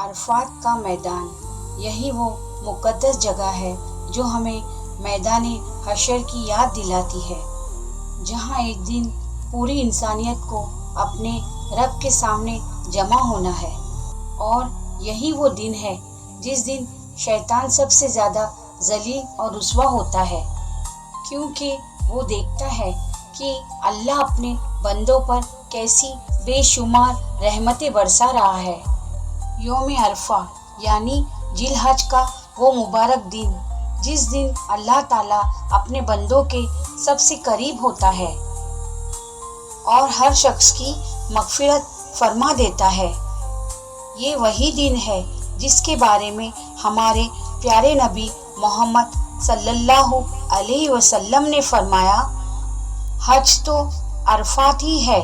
अरफात का मैदान, यही वो मुक़द्दस जगह है जो हमें मैदान हशर की याद दिलाती है, जहाँ एक दिन पूरी इंसानियत को अपने रब के सामने जमा होना है। और यही वो दिन है जिस दिन शैतान सबसे ज़्यादा जलील और रुस्वा होता है, क्योंकि वो देखता है कि अल्लाह अपने बंदों पर कैसी बेशुमार रहमतें बरसा रहा है। यौम अरफा यानी जिलहज का वो मुबारक दिन, जिस दिन अल्लाह ताला अपने बंदों के सबसे करीब होता है और हर शख्स की मग़फ़िरत फरमा देता है। ये वही दिन है जिसके बारे में हमारे प्यारे नबी मोहम्मद सल्लल्लाहु अलैहि वसल्लम ने फरमाया, हज तो अरफात ही है।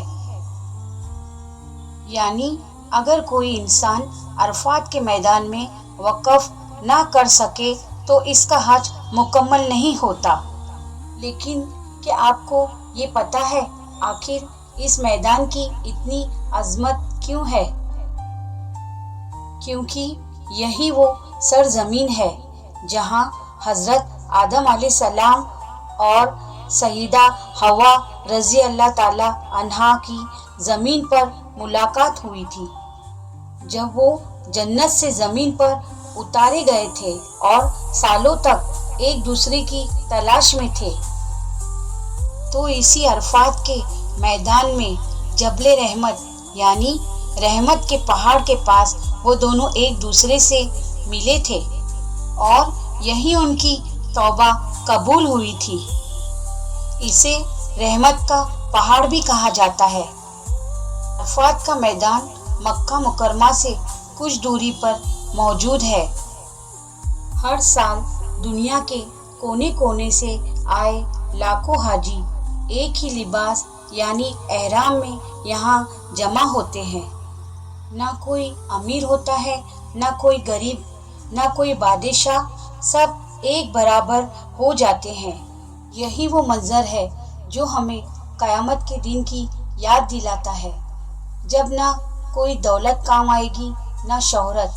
यानी अगर कोई इंसान अरफात के मैदान में वक़फ़ ना कर सके तो इसका हज मुकम्मल नहीं होता। लेकिन क्या आपको ये पता है आखिर इस मैदान की इतनी अज़मत क्यों है? क्योंकि यही वो सरज़मीन है जहाँ हज़रत आदम अलैहिस्सलाम और सईदा हवा रज़ी अल्लाह ताला अन्हा की ज़मीन पर मुलाकात हुई थी, जब वो जन्नत से ज़मीन पर उतारे गए थे और सालों तक एक दूसरे की तलाश में थे। तो इसी अरफात के मैदान में जबले रहमत यानी रहमत के पहाड़ के पास वो दोनों एक दूसरे से मिले थे और यही उनकी तौबा कबूल हुई थी। इसे रहमत का पहाड़ भी कहा जाता है। अरफात का मैदान मक्का मुकरमा से कुछ दूरी पर मौजूद है। हर साल दुनिया के कोने कोने से आए लाखों हाजी एक ही लिबास यानी एहराम में यहाँ जमा होते हैं। ना कोई अमीर होता है, ना कोई गरीब, ना कोई बादशाह, सब एक बराबर हो जाते हैं। यही वो मंजर है जो हमें क़यामत के दिन की याद दिलाता है, जब ना कोई दौलत काम आएगी, ना शोहरत,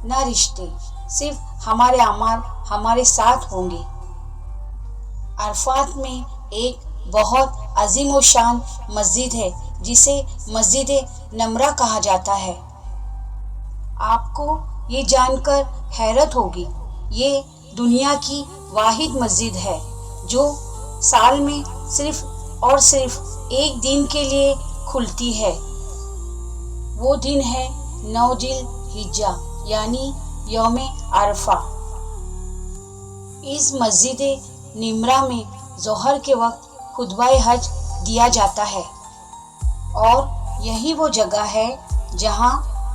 ना रिश्ते, सिर्फ हमारे अमाल हमारे साथ होंगे। अरफात में एक बहुत अजीम व शान मस्जिद है जिसे मस्जिद नमरा कहा जाता है। आपको ये जानकर हैरत होगी, ये दुनिया की वाहिद मस्जिद है जो साल में सिर्फ और सिर्फ एक दिन के लिए खुलती है। वो दिन है 9 जिलहिज्जा यानी यौम अरफा। इस मस्जिद निमरा में ज़ोहर के वक्त खुतबाए हज दिया जाता है और यही वो जगह है जहाँ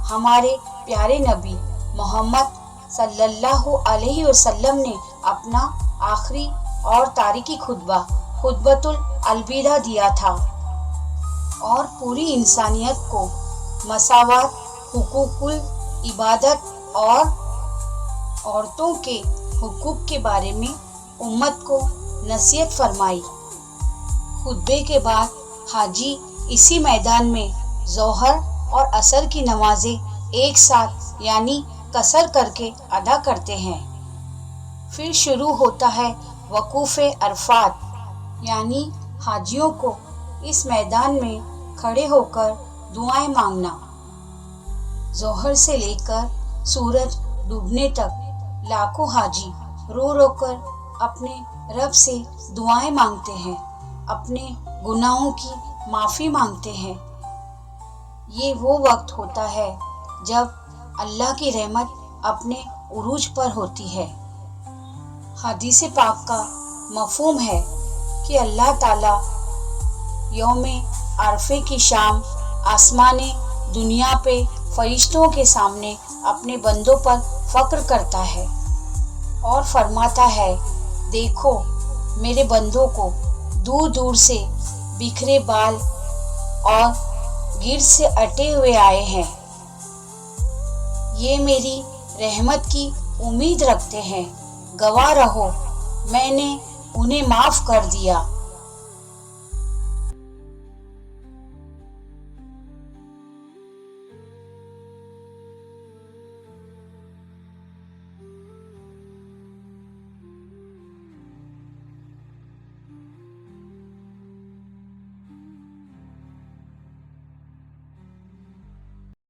हमारे प्यारे नबी मोहम्मद सल्लल्लाहु अलैहि वसल्लम ने अपना आखिरी और तारीखी खुतबतुल अलविदा दिया था और पूरी इंसानियत को मसावात, हुकूकुल इबादत और औरतों के हुकूक के बारे में उम्मत को नसीहत फरमाई। खुतबे के बाद हाजी इसी मैदान में ज़ोहर और असर की नमाजें एक साथ यानी कसर करके अदा करते हैं। फिर शुरू होता है वक़ूफ़ अरफात, यानी हाजियों को इस मैदान में खड़े होकर दुआएं मांगना। ज़ोहर से लेकर सूरज डूबने तक लाखों हाजी रो रो कर अपने रब से दुआएं मांगते हैं, अपने गुनाहों की माफ़ी मांगते हैं। ये वो वक्त होता है जब अल्लाह की रहमत अपने उरूज पर होती है। हदीस पाक का मफ़हूम है कि अल्लाह ताला यौम अरफे की शाम आसमाने दुनिया पे फरिश्तों के सामने अपने बंदों पर फ़क्र करता है और फरमाता है, देखो मेरे बंदों को दूर दूर से बिखरे बाल और गिर से अटे हुए आए हैं। ये मेरी रहमत की उम्मीद रखते हैं, गवाह रहो मैंने उन्हें माफ़ कर दिया।